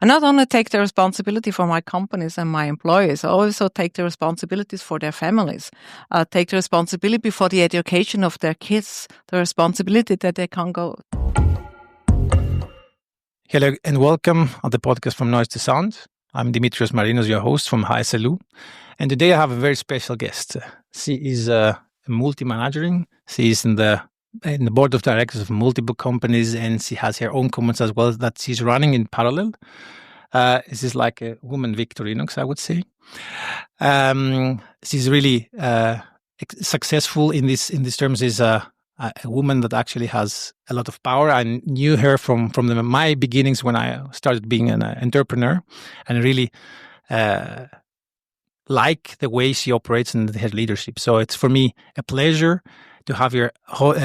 I not only take the responsibility for my companies and my employees, I also take the responsibilities for their families, take the responsibility for the education of their kids, the responsibility that they can go. Hello and welcome on the podcast From Noise to Sound. I'm Dimitrios Marinos, your host from HSLU. And today I have a very special guest. She is multi-managering. She is in the board of directors of multiple companies, and she has her own companies as well that she's running in parallel. This is like a woman Victorinox, I would say. She's really successful in this terms. Is a woman that actually has a lot of power. I knew her from my beginnings when I started being an entrepreneur, and really like the way she operates and her leadership. So it's for me a pleasure to have her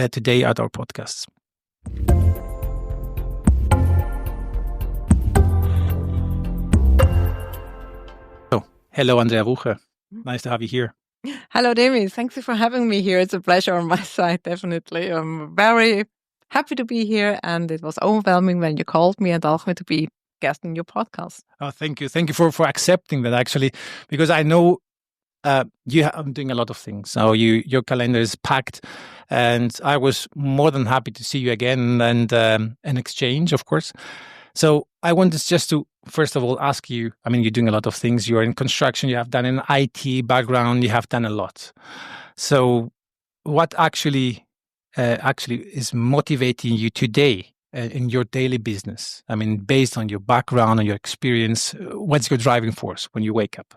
today at our podcast. So, hello, Andrea Wucher. Nice to have you here. Hello, Demi. Thank you for having me here. It's a pleasure on my side, definitely. I'm very happy to be here, and it was overwhelming when you called me and asked me to be guest in your podcast. Oh, thank you. Thank you for accepting that, actually, because I know I'm doing a lot of things. So your calendar is packed, and I was more than happy to see you again and an exchange, of course. So I wanted just to, first of all, ask you, I mean, you're doing a lot of things. You're in construction, you have done an IT background, you have done a lot. So what actually is motivating you today in your daily business? I mean, based on your background and your experience, what's your driving force when you wake up?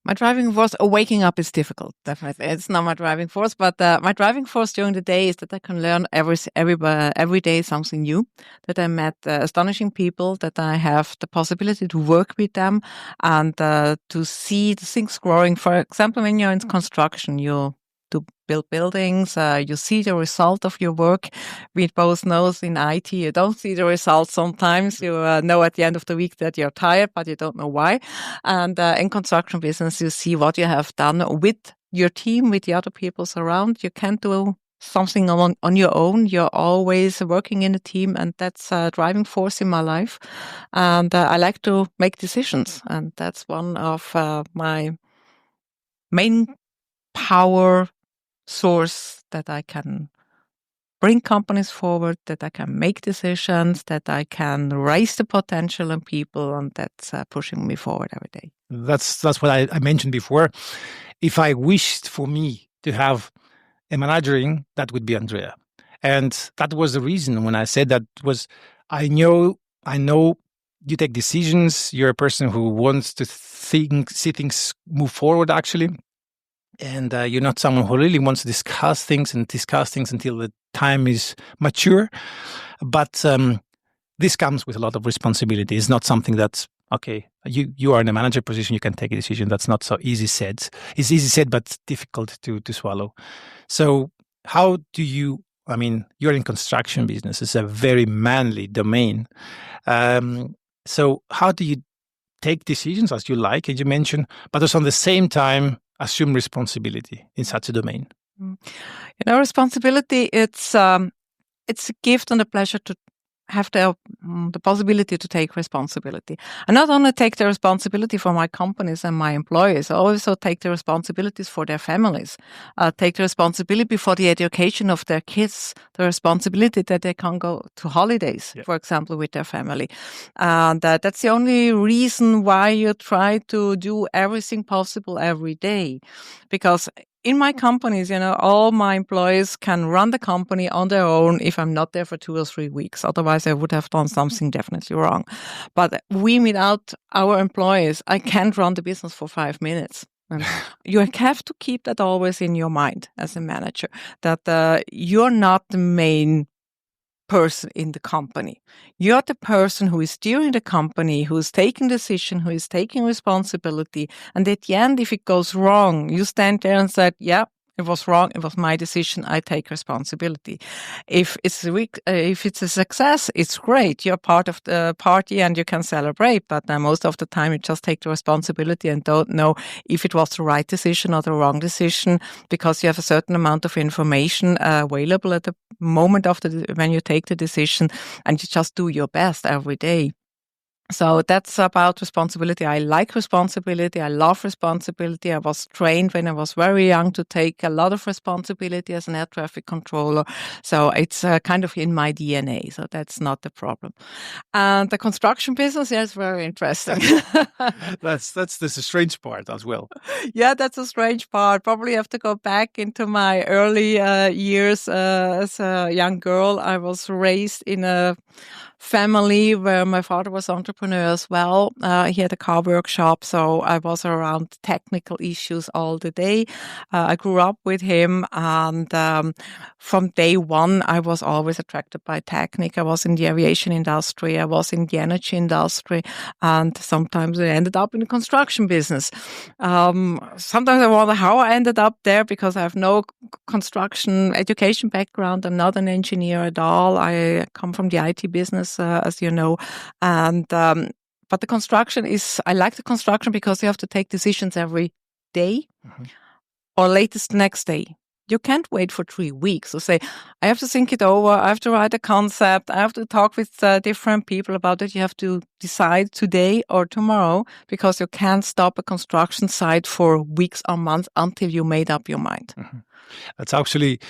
My driving force, waking up is difficult, definitely. It's not my driving force, but my driving force during the day is that I can learn every day something new, that I met astonishing people, that I have the possibility to work with them and to see the things growing. For example, when you're in construction, you to build buildings, you see the result of your work. We both know in IT, you don't see the results sometimes. You know at the end of the week that you're tired, but you don't know why. And in construction business, you see what you have done with your team, with the other people around. You can't do something on your own. You're always working in a team, and that's a driving force in my life. And I like to make decisions, and that's one of my main power source, that I can bring companies forward, that I can make decisions, that I can raise the potential in people, and that's pushing me forward every day. That's what I mentioned before. If I wished for me to have a managering, that would be Andrea. And that was the reason when I said that was, I know you take decisions. You're a person who wants to see things move forward, actually. And you're not someone who really wants to discuss things until the time is mature. But this comes with a lot of responsibility. It's not something that's, okay, you are in a manager position, you can take a decision. That's not so easy said. It's easy said, but difficult to swallow. So how do you, I mean, you're in construction business. It's a very manly domain. So how do you take decisions as you like, as you mentioned, but also at the same time, assume responsibility in such a domain? Responsibility, it's a gift and a pleasure to have the possibility to take responsibility. I not only take the responsibility for my companies and my employees, I also take the responsibilities for their families, take the responsibility for the education of their kids, the responsibility that they can go to holidays, for example, with their family. And that's the only reason why you try to do everything possible every day. Because in my companies, all my employees can run the company on their own if I'm not there for 2 or 3 weeks. Otherwise, I would have done something definitely wrong. But without our employees, I can't run the business for 5 minutes. And you have to keep that always in your mind as a manager, that you're not the main person in the company. You're the person who is steering the company, who is taking decision, who is taking responsibility. And at the end, if it goes wrong, you stand there and say, yeah, it was wrong. It was my decision. I take responsibility. If it's a success, it's great. You're part of the party and you can celebrate. But most of the time, you just take the responsibility and don't know if it was the right decision or the wrong decision, because you have a certain amount of information available at the moment when you take the decision, and you just do your best every day. So that's about responsibility. I like responsibility. I love responsibility. I was trained when I was very young to take a lot of responsibility as an air traffic controller. So it's kind of in my DNA. So that's not the problem. And the construction business, yeah, is very interesting. That's the strange part as well. Yeah, that's a strange part. Probably have to go back into my early years as a young girl. I was raised in a family where my father was entrepreneur as well. He had a car workshop, so I was around technical issues all the day. I grew up with him, and from day one, I was always attracted by technique. I was in the aviation industry, I was in the energy industry, and sometimes I ended up in the construction business. Sometimes I wonder how I ended up there because I have no construction education background. I'm not an engineer at all. I come from the IT business, as you know, and but the construction is. I like the construction because you have to take decisions every day, or latest the next day. You can't wait for 3 weeks. So say, I have to think it over. I have to write a concept. I have to talk with different people about it. You have to decide today or tomorrow because you can't stop a construction site for weeks or months until you made up your mind. That's actually,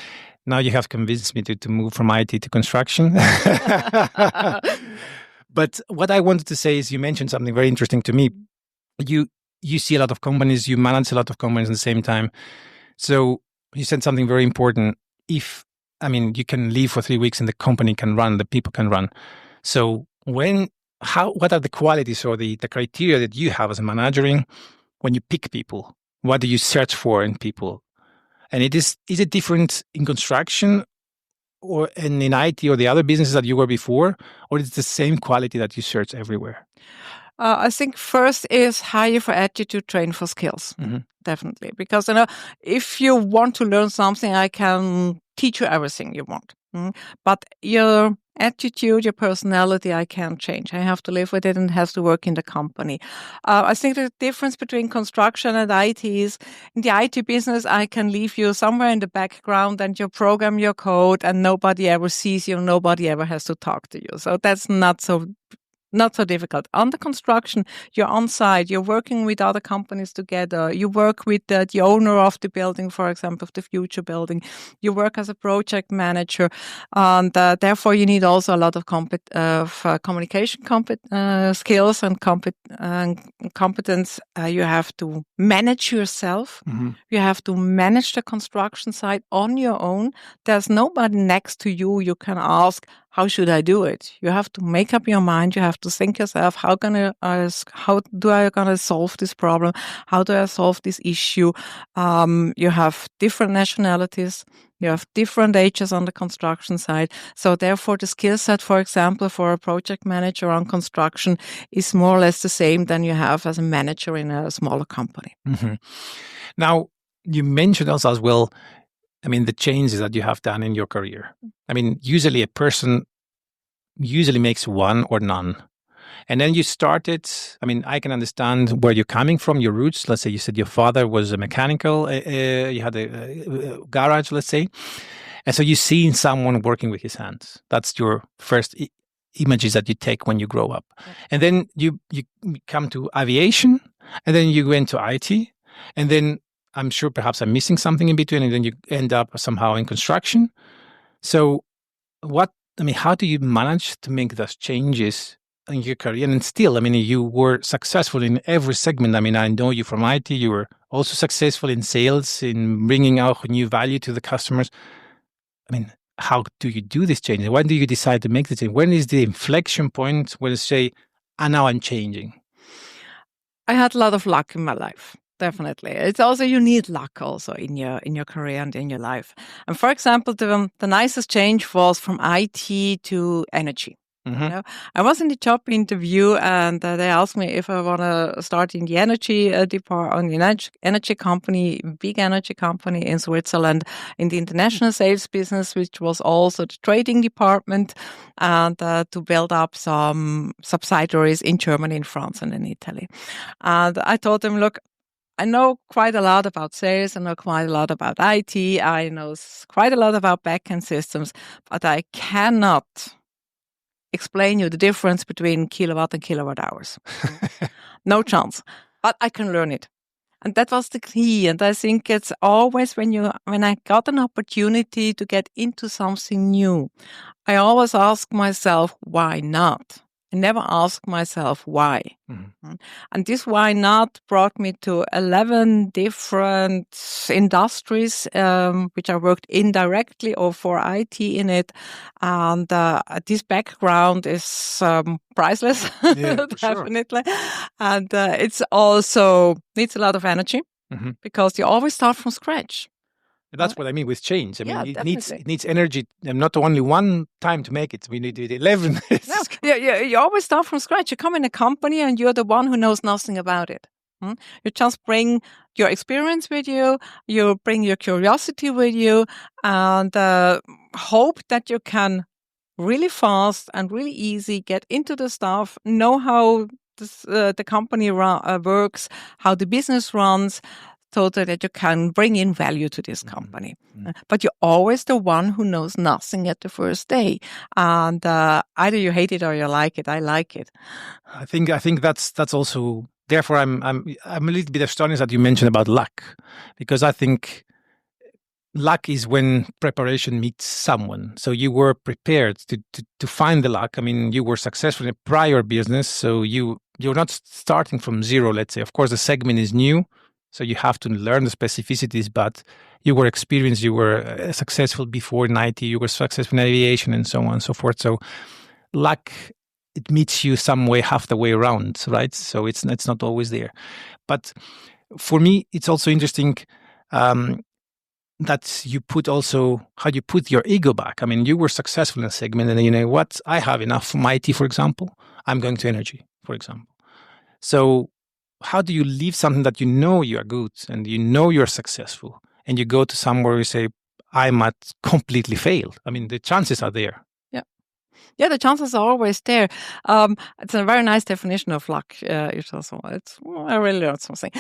now you have convinced me to move from IT to construction. But what I wanted to say is you mentioned something very interesting to me. You see a lot of companies, you manage a lot of companies at the same time. So you said something very important. You can leave for 3 weeks and the company can run, the people can run. So what are the qualities or the criteria that you have as a manager when you pick people? What do you search for in people? And is it different in construction or in IT or the other businesses that you were before, or is it the same quality that you search everywhere? I think first is hire for attitude, train for skills. Definitely. Because, if you want to learn something, I can teach you everything you want. But your attitude, your personality, I can't change. I have to live with it and it has to work in the company. I think the difference between construction and IT is in the IT business, I can leave you somewhere in the background and you program your code and nobody ever sees you. Nobody ever has to talk to you. So that's not so difficult. On the construction, you're on site, you're working with other companies together, you work with the owner of the building, for example, of the Wucher building, you work as a project manager, and therefore you need also a lot of communication skills and competence. You have to manage yourself, you have to manage the construction site on your own. There's nobody next to you you can ask, how should I do it? You have to make up your mind. You have to think yourself, how do I gonna solve this problem? How do I solve this issue? You have different nationalities. You have different ages on the construction side. So therefore, the skill set, for example, for a project manager on construction is more or less the same than you have as a manager in a smaller company. Now, you mentioned also as well, the changes that you have done in your career. Usually a person makes one or none. And then you started, I can understand where you're coming from, your roots. Let's say you said your father was a mechanical, you had a garage, let's say. And so you've seen someone working with his hands. That's your first images that you take when you grow up. Yeah. And then you come to aviation, and then you go into IT, and then I'm sure perhaps I'm missing something in between, and then you end up somehow in construction. So how do you manage to make those changes in your career? And still, you were successful in every segment. I know you from IT. You were also successful in sales, in bringing out new value to the customers. How do you do this change? When do you decide to make the change? When is the inflection point when you say, now I'm changing? I had a lot of luck in my life. Definitely. It's also, you need luck also in your career and in your life. And for example, the nicest change was from IT to energy. I was in the job interview and they asked me if I want to start in the energy department, in the energy company, big energy company in Switzerland, in the international sales business, which was also the trading department, and to build up some subsidiaries in Germany, in France, and in Italy. And I told them, look, I know quite a lot about sales. I know quite a lot about IT. I know quite a lot about backend systems, but I cannot explain you the difference between kilowatt and kilowatt hours. No chance. But I can learn it. And that was the key. And I think it's always when I got an opportunity to get into something new, I always ask myself, why not? I never ask myself why. Mm-hmm. And this why not brought me to 11 different industries, which I worked indirectly or for IT in it. And this background is priceless, definitely. Sure. And it's also needs a lot of energy because you always start from scratch. That's what I mean with change. I mean, it needs energy, and not only one time to make it. We need 11. You always start from scratch. You come in a company and you're the one who knows nothing about it. You just bring your experience with you. You bring your curiosity with you, and hope that you can really fast and really easy get into the stuff, know how the company works, how the business runs, so that you can bring in value to this company. Mm-hmm. But you're always the one who knows nothing at the first day. And either you hate it or you like it. I like it. I think that's also, therefore I'm a little bit astonished that you mentioned about luck, because I think luck is when preparation meets someone. So you were prepared to find the luck. I mean, you were successful in a prior business, so you're not starting from zero, let's say. Of course, the segment is new, so you have to learn the specificities, but you were experienced, you were successful before in IT, you were successful in aviation and so on and so forth. So luck, it meets you some way, half the way around, right? So it's not always there. But for me, it's also interesting that you put also how you put your ego back. I mean, you were successful in a segment, and you know what? I have enough from IT, for example. I'm going to energy, for example. So how do you leave something that you know you are good and you know you're successful, and you go to somewhere you say, I might completely fail? I mean, the chances are there. Yeah, the chances are always there. It's a very nice definition of luck. I really learned something.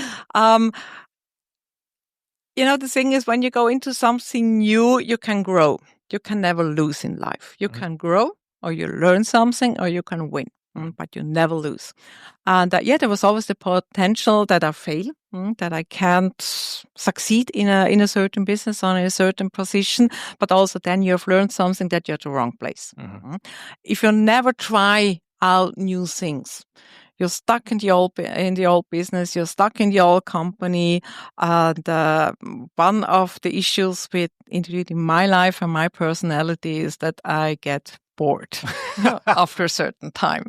The thing is, when you go into something new, you can grow. You can never lose in life. You can grow, or you learn something, or you can win. But you never lose. And there was always the potential that I fail, that I can't succeed in a certain business or in a certain position. But also then you have learned something that you're at the wrong place. Mm-hmm. If you never try out new things, you're stuck in the old business. You're stuck in the old company. And one of the issues with in my life and my personality is that I get bored after a certain time.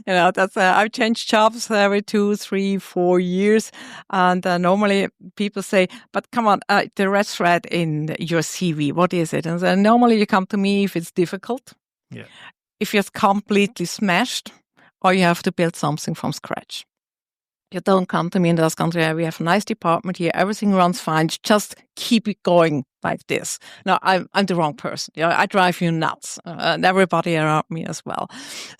That's I've changed jobs every 2, 3, 4 years, and normally people say, "But come on, the red thread in your CV, what is it?" And then normally you come to me if it's difficult, if you're completely smashed, or you have to build something from scratch. You don't come to me and ask, Andrea, we have a nice department here. Everything runs fine. Just keep it going like this. No, I'm the wrong person. I drive you nuts, and everybody around me as well.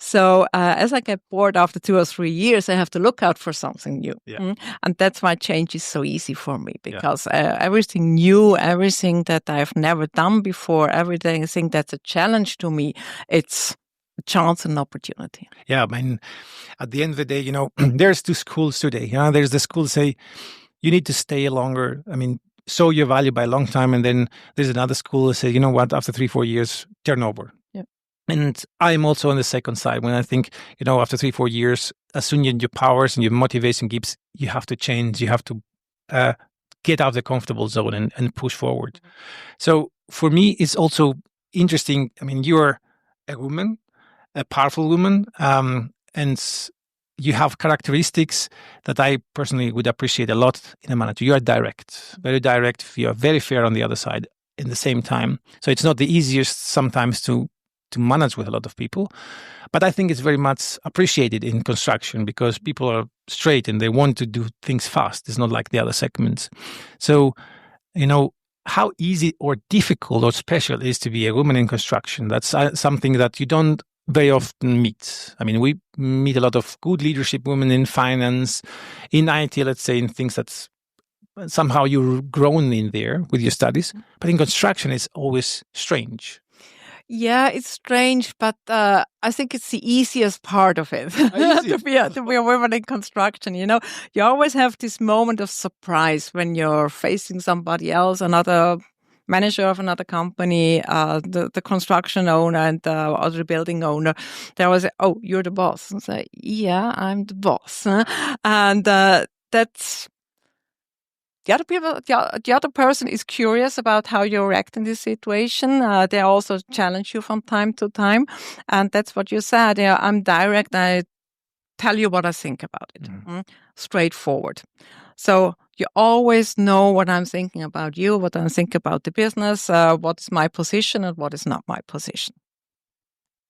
So as I get bored after 2 or 3 years, I have to look out for something new. Yeah. And that's why change is so easy for me, because everything new, everything that I've never done before, everything that's a challenge to me, it's a chance and opportunity. Yeah, I mean, at the end of the day, there's 2 schools today. There's the school say you need to stay longer. I mean, show your value by a long time. And then there's another school that say, you know what, after 3, 4 years, turn over. Yeah. And I'm also on the second side when I think, after 3, 4 years, as soon as your powers and your motivation keeps, you have to change. You have to get out of the comfortable zone and push forward. Mm-hmm. So for me, it's also interesting. I mean, you're a woman, a powerful woman, and you have characteristics that I personally would appreciate a lot in a manager. You are direct, very direct. You are very fair on the other side in the same time. So it's not the easiest sometimes to manage with a lot of people. But I think it's very much appreciated in construction because people are straight and they want to do things fast. It's not like the other segments. So, how easy or difficult or special it is to be a woman in construction. That's something that you don't very often meet. I mean, we meet a lot of good leadership women in finance, in IT, let's say, in things that somehow you're grown in there with your studies. But in construction, it's always strange. Yeah, it's strange, but I think it's the easiest part of it to be a woman in construction. You always have this moment of surprise when you're facing somebody else, another manager of another company, the construction owner and the other building owner. They always say, "Oh, you're the boss." And say, "Yeah, I'm the boss," and that's. The other person is curious about how you react in this situation. They also challenge you from time to time. And that's what you said. I'm direct. I tell you what I think about it. Straightforward. So you always know what I'm thinking about you, what I'm thinking about the business, what is my position and what is not my position.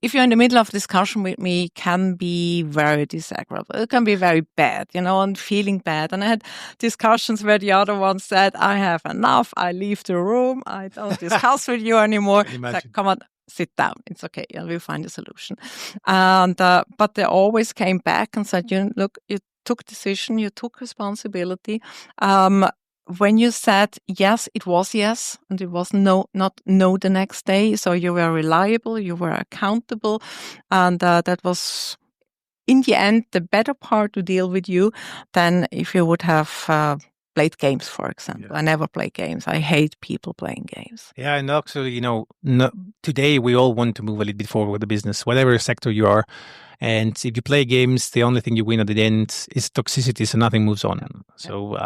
If you're in the middle of discussion with me, it can be very disagreeable. It can be very bad, and feeling bad. And I had discussions where the other one said, I have enough. I leave the room. I don't discuss with you anymore. Like, come on, sit down. It's okay. We'll find a solution. And but they always came back and said, look, you took decision, you took responsibility. When you said yes, it was yes, and it was no, not no the next day. So you were reliable, you were accountable, and that was, in the end, the better part to deal with you than if you would have played games, for example. Yeah. I never play games. I hate people playing games. Yeah, and actually, today we all want to move a little bit forward with the business, whatever sector you are. And if you play games, the only thing you win at the end is toxicity, so nothing moves on. Yeah. So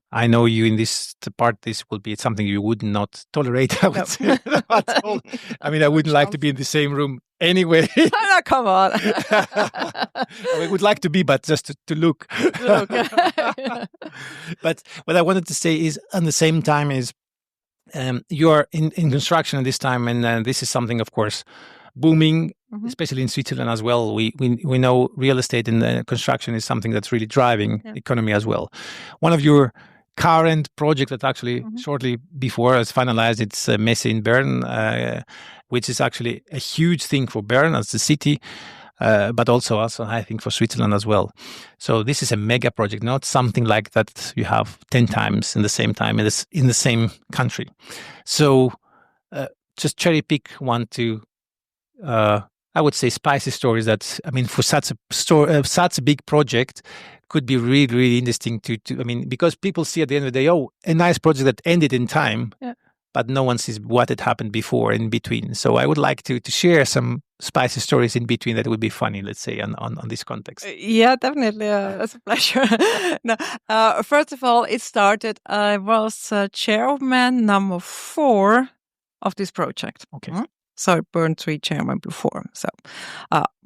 I know you in this part, this will be something you would not tolerate, I would say. At all. I wouldn't like to be in the same room anyway. No, come on. I would like to be, but just to look. But what I wanted to say is, at the same time, is you are in construction at this time, and this is something, of course, booming, especially in Switzerland as well. We know real estate and construction is something that's really driving economy as well. One of your current project that actually shortly before has finalized, it's Messe in Bern, which is actually a huge thing for Bern as the city, but also I think for Switzerland as well. So this is a mega project, not something like that you have 10 times in the same time in the same country. So just cherry pick one to I would say spicy stories that, for such a big project could be really, really interesting to because people see at the end of the day, a nice project that ended in time, but no one sees what had happened before in between. So I would like to share some spicy stories in between that would be funny, let's say, on this context. Yeah, definitely. That's a pleasure. First of all, it started, I was chairman number 4 of this project. Okay. So Bern 3 chairman before. So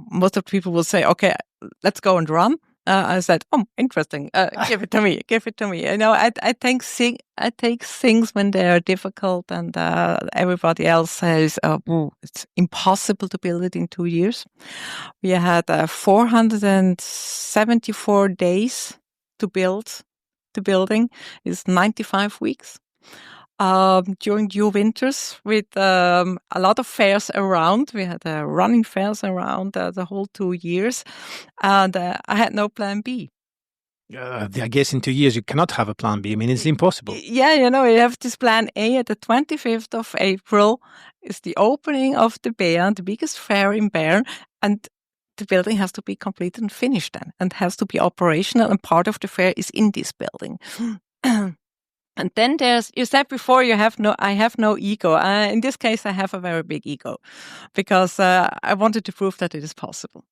most of the people will say, okay, let's go and run. I said, interesting. Give it to me. Give it to me. I take things when they are difficult and everybody else says, it's impossible to build it in 2 years. We had 474 days to build the building. It's 95 weeks. During due winters with a lot of fairs around. We had running fairs around the whole 2 years, and I had no plan B. I guess in 2 years you cannot have a plan B. It's impossible. Yeah, you have this plan A at the 25th of April is the opening of the Bern, the biggest fair in Bern, and the building has to be completed and finished then, and has to be operational, and part of the fair is in this building. And then you said before, I have no ego. In this case, I have a very big ego because I wanted to prove that it is possible.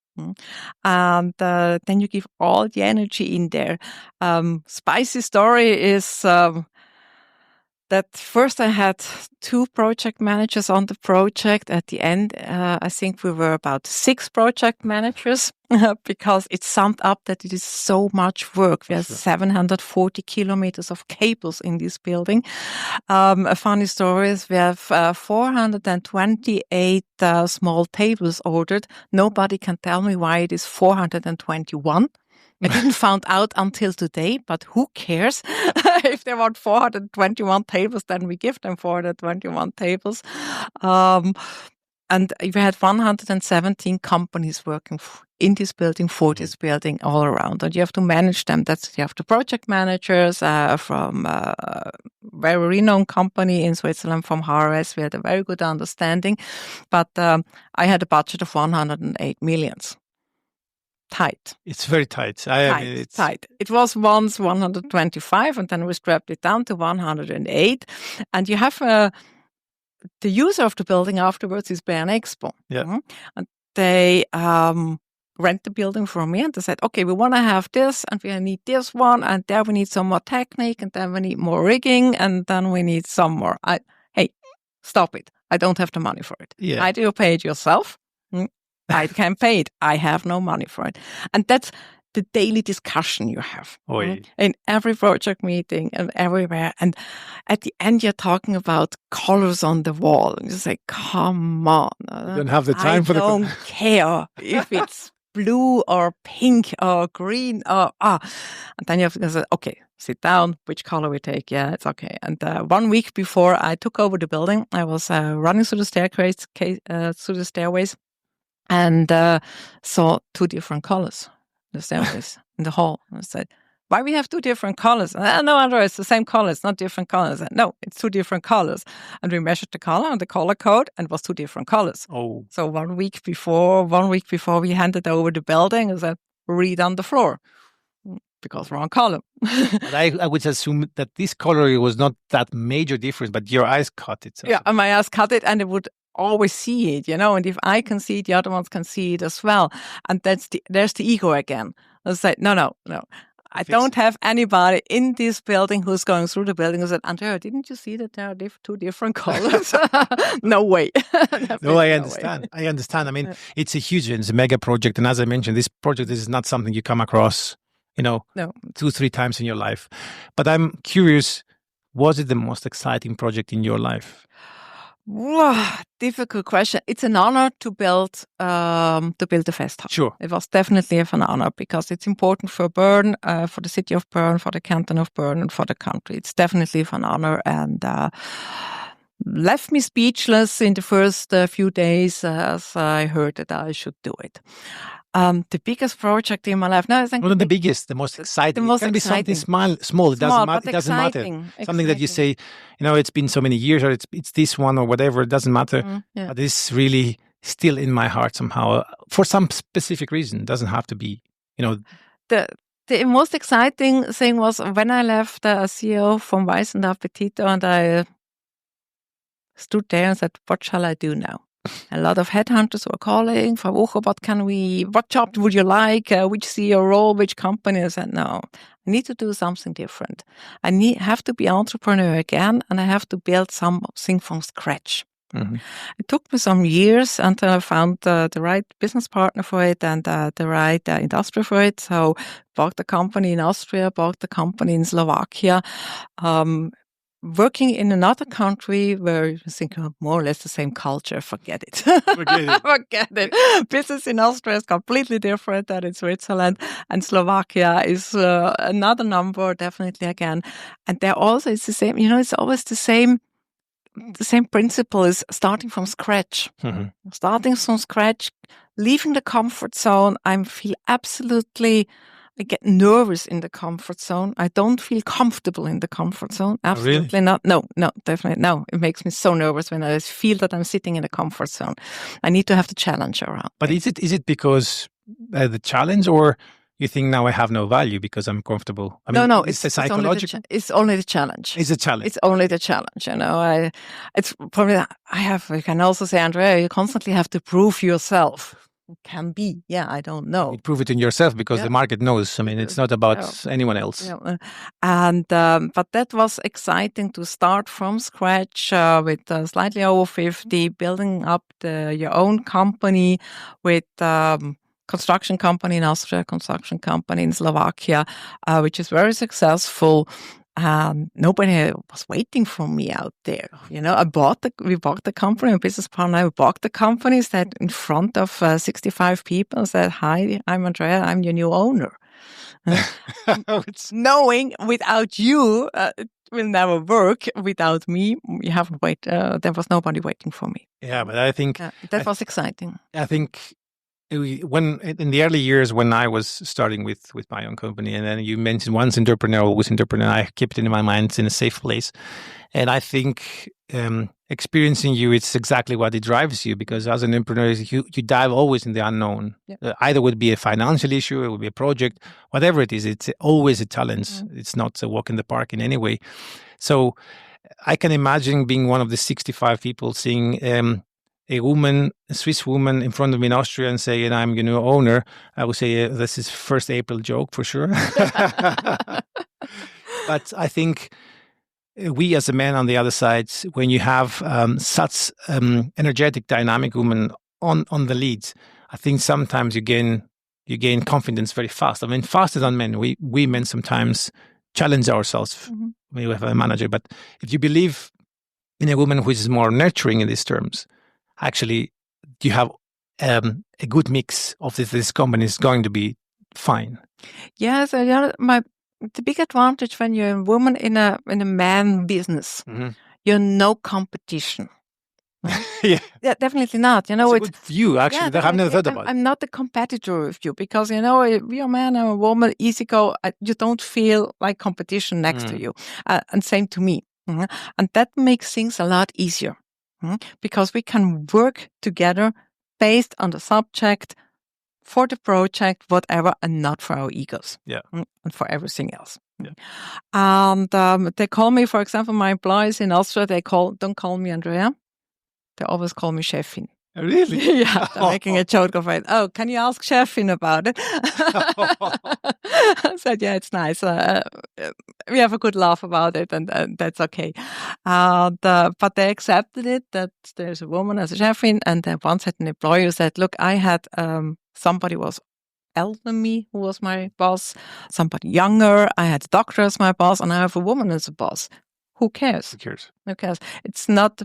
And then you give all the energy in there. Spicy story is that first I had 2 project managers on the project. At the end, I think we were about 6 project managers because it summed up that it is so much work. We have 740 kilometers of cables in this building. A funny story is we have 428 small tables ordered. Nobody can tell me why it is 421. I didn't find out until today, but who cares? If they want 421 tables, then we give them 421 tables. And we had 117 companies working in this building, for this building, all around. And you have to manage them. You have the project managers from a very renowned company in Switzerland, from HRS. We had a very good understanding. But I had a budget of 108 millions. Tight. It's very tight. Tight. It was once 125, and then we strapped it down to 108. And you have the user of the building afterwards is Bern Expo. Yeah. And they rent the building from me, and they said, okay, we want to have this, and we need this one, and there we need some more technique, and then we need more rigging, and then we need some more. Hey, stop it. I don't have the money for it. Yeah. Either you pay it yourself. I can pay it. I have no money for it. And that's the daily discussion you have in every project meeting and everywhere. And at the end, you're talking about colors on the wall. And you say, come on. You don't have the time for I don't care if it's blue or pink or green or And then you have to say, okay, sit down. Which color we take? Yeah, it's okay. And 1 week before I took over the building, I was running through the stairways, and saw 2 different colors. The stairways in the hall. I said, why we have 2 different colors? No, Andrea, it's the same color. It's not different colors. No, it's 2 different colors. And we measured the color and the color code, and it was 2 different colors. Oh. So 1 week before we handed over the building, I said, read on the floor. Because wrong color. But I would assume that this color was not that major difference, but your eyes caught it. Yeah, and my eyes caught it, and it would always see it, and if I can see it, the other ones can see it as well. And there's the ego again. I said, no. I don't have anybody in this building who's going through the building who said, Andrea, didn't you see that there are 2 different colors? No way. No, I understand. I understand. I mean, it's a huge, it's a mega project. And as I mentioned, this project is not something you come across, 2-3 times in your life. But I'm curious, was it the most exciting project in your life? Difficult question. It's an honor to build the Festhalle. Sure. It was definitely an honor because it's important for Bern, for the city of Bern, for the canton of Bern, and for the country. It's definitely an honor, and left me speechless in the first few days as I heard that I should do it. The biggest project in my life. No, I think not the biggest, the most exciting. The most it can exciting. Be something small. It doesn't matter. It doesn't matter. Something that you say, it's been so many years, or it's this one or whatever. It doesn't matter. But it's really still in my heart somehow for some specific reason. It doesn't have to be, The most exciting thing was when I left as CEO from Weiss and Appetito, and I stood there and said, what shall I do now? A lot of headhunters were calling for Wucher, what job would you like? Which CEO role, which company? I said, no, I need to do something different. I have to be entrepreneur again, and I have to build something from scratch. Mm-hmm. It took me some years until I found the right business partner for it and the right industry for it. So bought the company in Austria, bought the company in Slovakia, working in another country where you think more or less the same culture, forget it. Forget it. Business in Austria is completely different than in Switzerland, and Slovakia is another number, definitely again. And there also it's the same, it's always the same principle is starting from scratch. Mm-hmm. Starting from scratch, leaving the comfort zone. I get nervous in the comfort zone. I don't feel comfortable in the comfort zone. Absolutely not. No, definitely no. It makes me so nervous when I feel that I'm sitting in a comfort zone. I need to have the challenge around. But is it because the challenge, or you think now I have no value because I'm comfortable? I mean, no. It's psychological. It's only the challenge. It's a challenge. It's only the challenge. It's probably you can also say, Andrea, you constantly have to prove yourself. Can be. Yeah, I don't know. You prove it in yourself because the market knows. I mean, it's not about anyone else. Yeah. And but that was exciting to start from scratch with slightly over 50, building up your own company with construction company in Austria, construction company in Slovakia, which is very successful. Nobody was waiting for me out there. We bought the company, my business partner, we bought the company, said in front of 65 people, said, hi, I'm Andrea, I'm your new owner. Knowing without you, will never work without me. You haven't wait. There was nobody waiting for me. Yeah, but I think that was exciting. I think when in the early years when I was starting with my own company, and then you mentioned once entrepreneur, always entrepreneur, I kept it in my mind. It's in a safe place, and I think experiencing you, it's exactly what it drives you, because as an entrepreneur, you dive always in the unknown. Yeah. Either would be a financial issue, it would be a project, whatever it is. It's always a challenge. It's not a walk in the park in any way. So I can imagine being one of the 65 people seeing a Swiss woman in front of me in Austria and saying, I'm your new owner. I would say this is 1st April joke for sure. But I think we as a man on the other side, when you have such energetic, dynamic women on the leads, I think sometimes you gain confidence very fast. I mean, faster than men. We men sometimes challenge ourselves. We have a manager, but if you believe in a woman who is more nurturing in these terms, actually you have a good mix of this company is going to be fine. Yes, the big advantage when you're a woman in a man business, you're no competition. Yeah, definitely not. It's a good view, actually. I've never thought about it. I'm not a competitor with you because, you're a man, I'm a woman, easy go. You don't feel like competition next to you. And same to me. And that makes things a lot easier because we can work together based on the subject, for the project, whatever, and not for our egos. Yeah. And for everything else. Yeah. And they call me, for example, my employees in Austria, don't call me Andrea. They always call me Chefin. Really? Yeah, they're making a joke of it. Oh, can you ask Chefin about it? I said, yeah, it's nice. We have a good laugh about it, and that's okay. But they accepted it, that there's a woman as a Chefin, and then once had an employee who said, look, I had somebody was elder than me who was my boss, somebody younger, I had a doctor as my boss, and I have a woman as a boss. Who cares? Who cares? It's not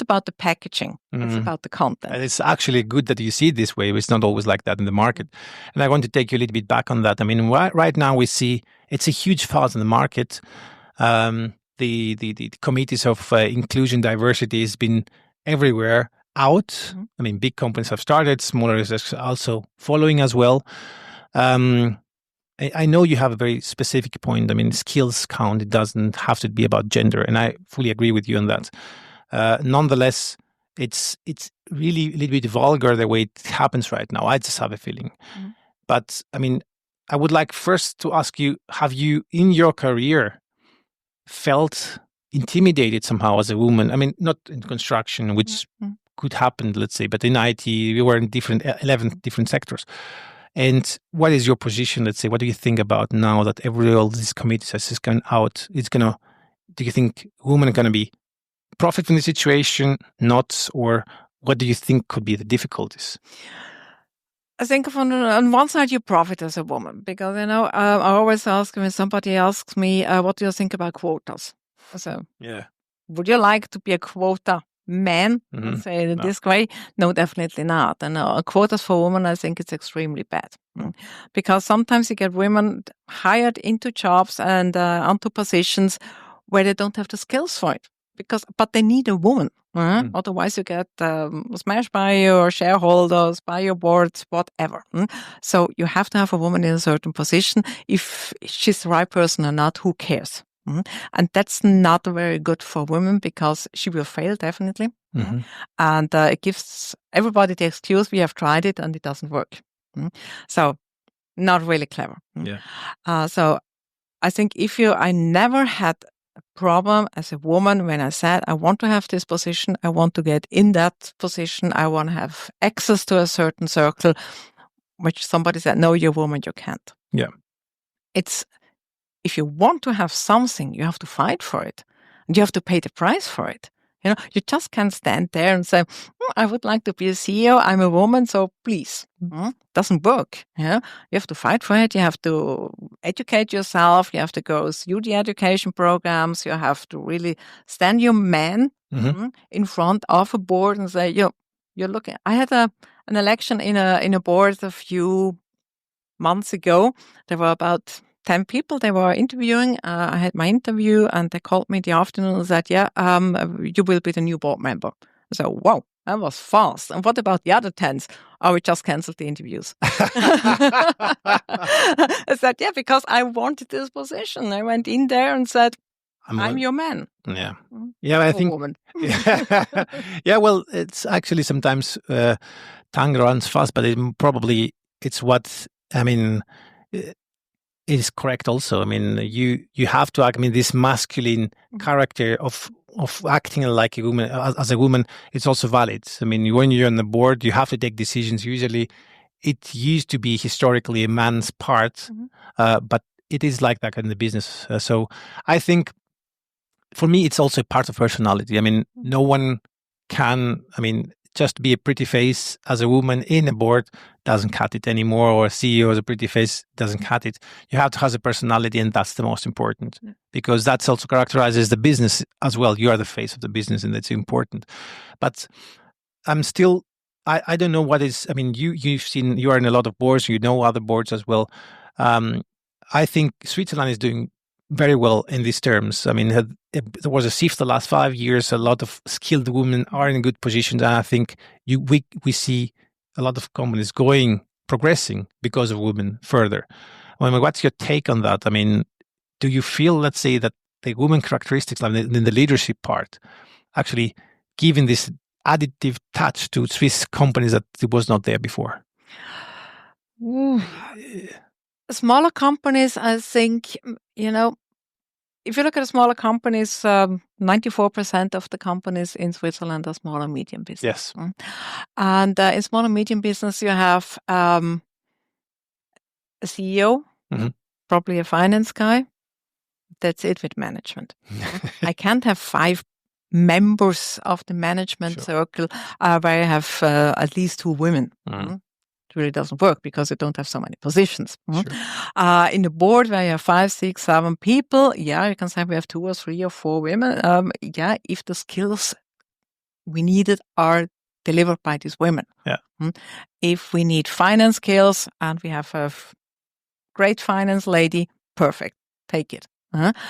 about the packaging. It's about the content. And it's actually good that you see it this way. It's not always like that in the market. And I want to take you a little bit back on that. I mean, right now we see it's a huge phase in the market. The committees of inclusion, diversity has been everywhere out. I mean, big companies have started, smaller is also following as well. I know you have a very specific point. I mean, skills count. It doesn't have to be about gender, and I fully agree with you on that. Nonetheless, it's really a little bit vulgar the way it happens right now. I just have a feeling. But I mean, I would like first to ask you: have you, in your career, felt intimidated somehow as a woman? I mean, not in construction, which could happen, let's say, but in IT, we were in 11 different sectors. And what is your position, let's say? What do you think about now that all these committees has gone out? Do you think women are going to be profit from the situation, not? Or what do you think could be the difficulties? I think on one side you profit as a woman because, I always ask when somebody asks me, what do you think about quotas? So, would you like to be a quota man, say it this way? No, definitely not. And quotas for women, I think it's extremely bad because sometimes you get women hired into jobs and onto positions where they don't have the skills for it. But they need a woman. Otherwise, you get smashed by your shareholders, by your boards, whatever. So you have to have a woman in a certain position. If she's the right person or not, who cares? And that's not very good for women because she will fail, definitely. And it gives everybody the excuse, we have tried it and it doesn't work. So not really clever. So I think I never had a problem as a woman when I said, I want to have this position, I want to get in that position, I want to have access to a certain circle, which somebody said, no, you're a woman, you can't. If you want to have something, you have to fight for it. And you have to pay the price for it. You just can't stand there and say, I would like to be a CEO. I'm a woman, so please. Doesn't work. You have to fight for it. You have to educate yourself. You have to go through the education programs. You have to really stand your man in front of a board and say, you're looking. I had an election in a board a few months ago. There were about 10 people they were interviewing. I had my interview and they called me in the afternoon and said, you will be the new board member. So, wow, that was fast. And what about the other 10? Oh, we just canceled the interviews. I said, because I wanted this position. I went in there and said, I'm your man. Yeah. Yeah, I think. Woman. Yeah, well, it's actually sometimes tongue runs fast, but it's what, I mean, is correct also. I mean, you have to act, I mean, this masculine character of acting like a woman, as a woman, it's also valid. I mean, when you're on the board, you have to take decisions. Usually it used to be historically a man's part, but it is like that in the business. So I think for me, it's also a part of personality. I mean, no one can, I mean, just be a pretty face as a woman in a board doesn't cut it anymore, or a CEO as a pretty face doesn't cut it. You have to have a personality, and that's the most important, because that's also characterizes the business as well. You are the face of the business, and that's important. But I'm still, I don't know what is, I mean, you've seen, you are in a lot of boards, you know other boards as well. I think Switzerland is doing very well in these terms. I mean, there was a shift the last 5 years. A lot of skilled women are in good positions, and I think we see a lot of companies progressing because of women further. I mean, what's your take on that? I mean, do you feel, let's say, that the women characteristics in the leadership part actually giving this additive touch to Swiss companies that it was not there before? Smaller companies, I think, if you look at the smaller companies, 94% of the companies in Switzerland are small and medium business. Yes. And in small and medium business, you have a CEO, probably a finance guy. That's it with management. I can't have 5 members of the management circle where I have at least 2 women. It really doesn't work because you don't have so many positions. In the board where you have 5, 6, 7 people, you can say we have 2 or 3 or 4 women. If the skills we needed are delivered by these women. If we need finance skills and we have a great finance lady, perfect, take it. And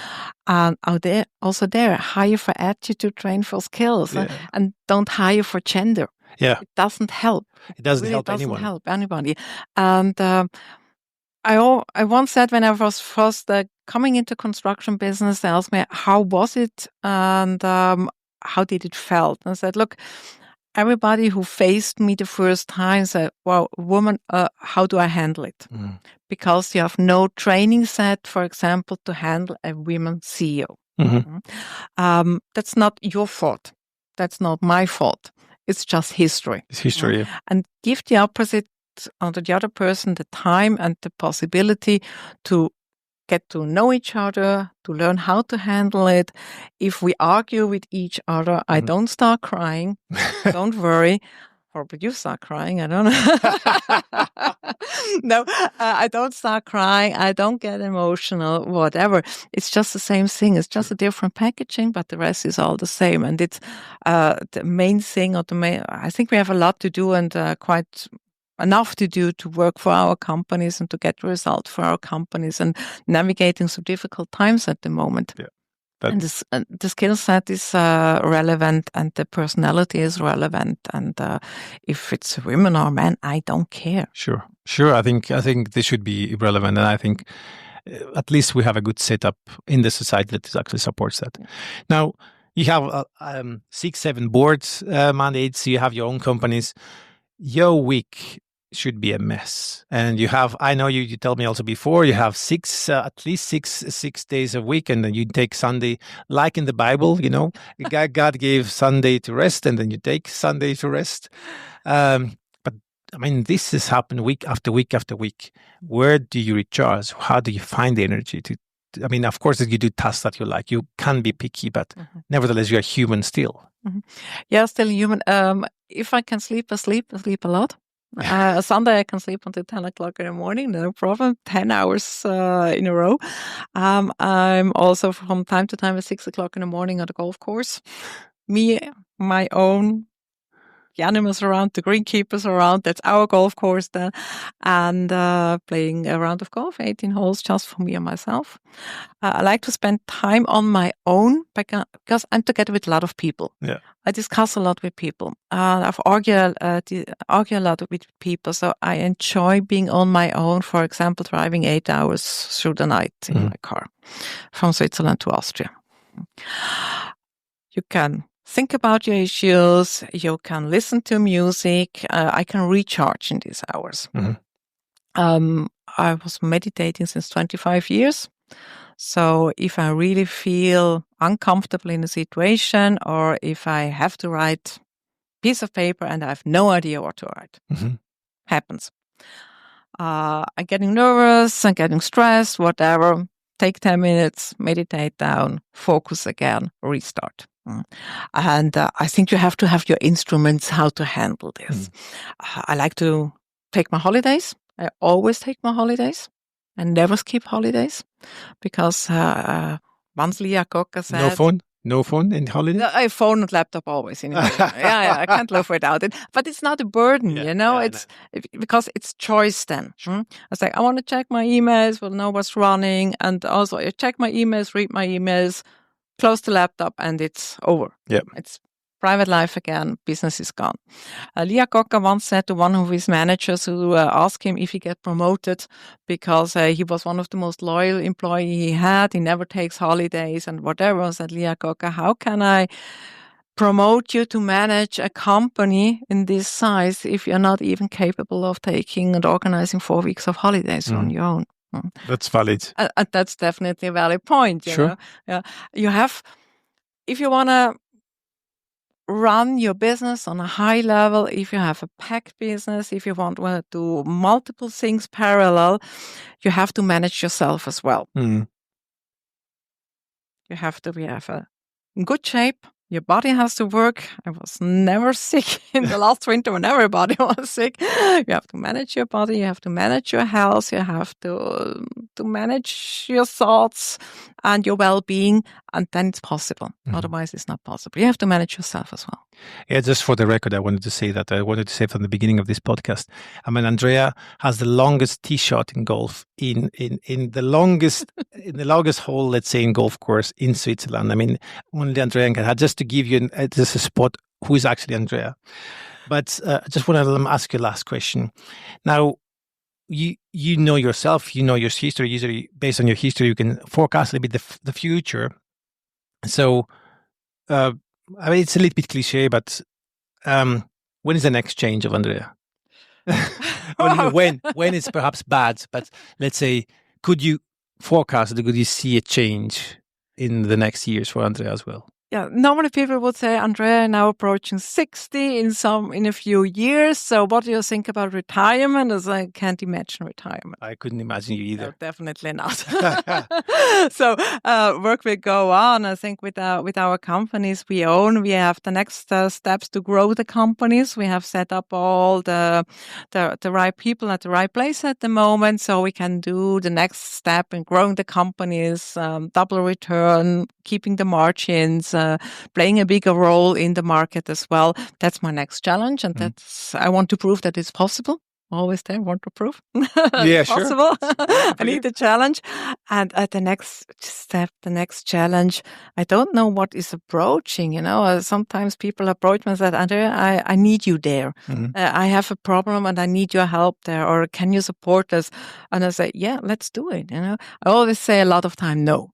also hire for attitude, train for skills, and don't hire for gender. It doesn't help. It doesn't really help doesn't anyone. help anybody. And I once said when I was first coming into construction business, they asked me, how was it and how did it felt? And I said, look, everybody who faced me the first time said, wow, woman, how do I handle it? Because you have no training set, for example, to handle a women CEO. That's not your fault. That's not my fault. It's just history. It's history. And give the opposite onto the other person the time and the possibility to get to know each other, to learn how to handle it. If we argue with each other, I don't start crying. Don't worry. Probably you start crying. I don't know. No, I don't start crying. I don't get emotional, whatever. It's just the same thing. It's just a different packaging, but the rest is all the same. And it's the main thing, I think we have a lot to do and quite enough to do to work for our companies and to get results for our companies and navigating some difficult times at the moment. And the skill set is relevant and the personality is relevant. And if it's women or men, I don't care. Sure. I think they should be relevant. And I think at least we have a good setup in the society that actually supports that. Now, you have 6, 7 boards mandates. You have your own companies. Your week should be a mess. And you have, I know you told me also before, you have at least six days a week, and then you take Sunday, like in the Bible, God gave Sunday to rest, and then you take Sunday to rest. But I mean, this has happened week after week after week. Where do you recharge? How do you find the energy I mean, of course, you do tasks that you like. You can be picky, but nevertheless, you're human still. Yeah, still human. If I can sleep, I sleep a lot. Sunday I can sleep until 10 o'clock in the morning, no problem, 10 hours in a row. I'm also from time to time at 6 o'clock in the morning at a golf course. My own the animals around, the greenkeepers around. That's our golf course then. And playing a round of golf, 18 holes just for me and myself. I like to spend time on my own because I'm together with a lot of people. Yeah. I discuss a lot with people. I've argued a lot with people, so I enjoy being on my own. For example, driving 8 hours through the night in my car from Switzerland to Austria. You can think about your issues. You can listen to music. I can recharge in these hours. I was meditating since 25 years. So if I really feel uncomfortable in a situation, or if I have to write a piece of paper and I have no idea what to write, happens. I'm getting nervous, I'm getting stressed, whatever. Take 10 minutes, meditate down, focus again, restart. And I think you have to have your instruments how to handle this. I like to take my holidays. I always take my holidays. I never skip holidays because once Leah Cocker said... No phone in holidays? I phone and laptop always. I can't live without it. But it's not a burden, because it's choice then. I was like, I want to check my emails, we'll know what's running. And also I check my emails, read my emails, close the laptop, and it's over. Yeah. It's private life again, business is gone. Leah Cocker once said to one of his managers who asked him if he get promoted because he was one of the most loyal employees he had. He never takes holidays and whatever. I said, Leah Cocker, how can I promote you to manage a company in this size if you're not even capable of taking and organizing 4 weeks of holidays on your own? That's valid. That's definitely a valid point. You know? Yeah. You have, if you want to run your business on a high level, if you have a packed business, if you want to do multiple things parallel, you have to manage yourself as well. You have to be in good shape. Your body has to work. I was never sick in the last winter when everybody was sick. You have to manage your body. You have to manage your health. You have to manage your thoughts and your well-being, and then it's possible. Otherwise, it's not possible. You have to manage yourself as well. Yeah, just for the record, I wanted to say that. I wanted to say from the beginning of this podcast. I mean, Andrea has the longest tee shot in golf in the longest hole, let's say, in golf course in Switzerland. I mean, only Andrea can have, just to give you just a spot who is actually Andrea. But I just want to ask you a last question. Now, you know yourself, you know your history. Usually, based on your history, you can forecast a little bit the future. So, I mean, it's a little bit cliche, but when is the next change of Andrea? When it's perhaps bad, but let's say, could you forecast? Could you see a change in the next years for Andrea as well? Yeah, normally people would say, Andrea, now approaching 60 in a few years. So what do you think about retirement? As I can't imagine retirement. I couldn't imagine you either. No, definitely not. So work will go on. I think with our companies we own, we have the next steps to grow the companies. We have set up all the right people at the right place at the moment, so we can do the next step in growing the companies, double return, keeping the margins, playing a bigger role in the market as well. That's my next challenge, and I want to prove that it's possible. Always there, want to prove. Yeah, it's possible. I need the challenge. And at the next step, the next challenge, I don't know what is approaching. Sometimes people approach me and say, Andrea, I need you there. I have a problem and I need your help there. Or can you support us? And I say, yeah, let's do it. I always say a lot of time, no.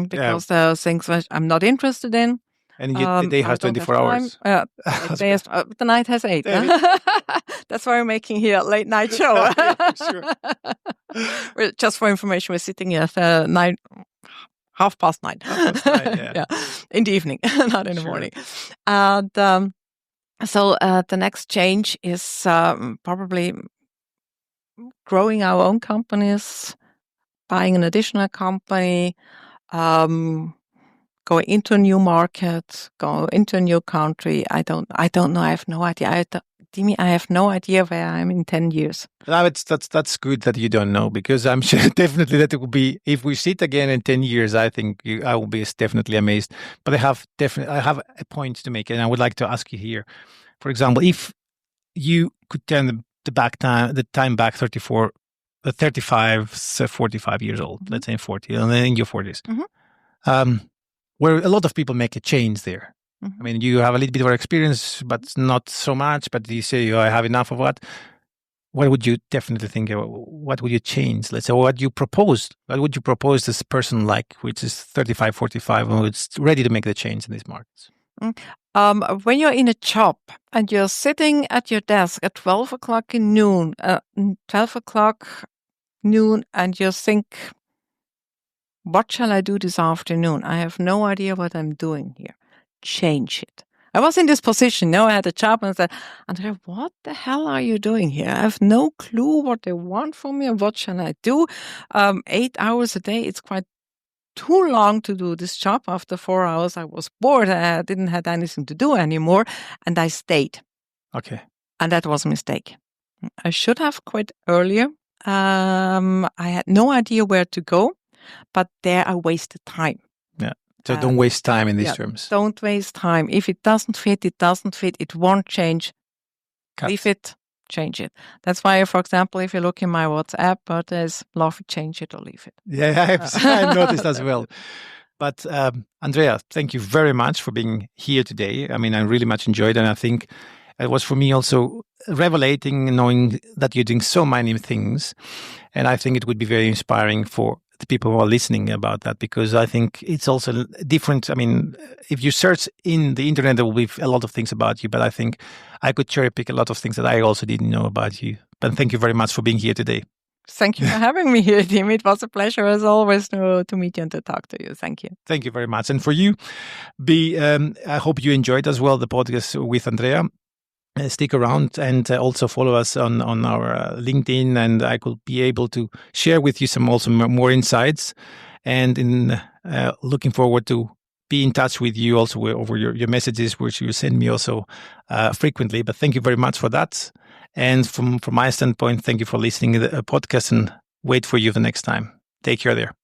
Because there are things that I'm not interested in. And the day has 24 hours. The night has 8. Huh? That's why we're making here a late night show. Yeah, sure. Just for information, we're sitting here at 9:30. 9:30, yeah, in the evening, not in the morning. And so the next change is probably growing our own companies, buying an additional company, go into a new market, go into a new country. I don't know. I have no idea. Dimi, I have no idea where I'm in 10 years. No, that's good that you don't know, because I'm sure definitely that it will be, if we sit again in 10 years, I think I will be definitely amazed. But I have a point to make, and I would like to ask you here. For example, if you could turn the time back 35, 45 years old, let's say 40, and then in your 40s, where a lot of people make a change there. I mean, you have a little bit of experience, but not so much, but you say, I have enough of what. What would you definitely think? What would you change? Let's say, what would you propose this person like, which is 35, 45, who is ready to make the change in these markets? When you're in a job and you're sitting at your desk at 12 o'clock noon, and you think, what shall I do this afternoon? I have no idea what I'm doing here. Change it. I was in this position. I had a job and I said, Andrea, what the hell are you doing here? I have no clue what they want from me and what shall I do? 8 hours a day, it's quite too long to do this job. After 4 hours, I was bored. I didn't have anything to do anymore. And I stayed. Okay. And that was a mistake. I should have quit earlier. I had no idea where to go, but there I wasted time. Yeah. So don't waste time in these terms. Don't waste time. If it doesn't fit, it doesn't fit. It won't change. Cut. Leave it, change it. That's why, for example, if you look in my WhatsApp, there's love it, change it or leave it. Yeah, I've noticed as well. But Andrea, thank you very much for being here today. I mean, I really much enjoyed it. And I think it was for me also revelating, knowing that you're doing so many things. And I think it would be very inspiring for the people who are listening about that, because I think it's also different. I mean, if you search in the internet, there will be a lot of things about you, but I think I could cherry pick a lot of things that I also didn't know about you. But thank you very much for being here today. Thank you for having me here, Tim. It was a pleasure as always to meet you and to talk to you. Thank you. Thank you very much. And for you, I hope you enjoyed as well the podcast with Andrea. Stick around and also follow us on our LinkedIn, and I could be able to share with you some also more insights. And in looking forward to be in touch with you also over your messages, which you send me also frequently. But thank you very much for that. And from my standpoint, thank you for listening to the podcast, and wait for you the next time. Take care there.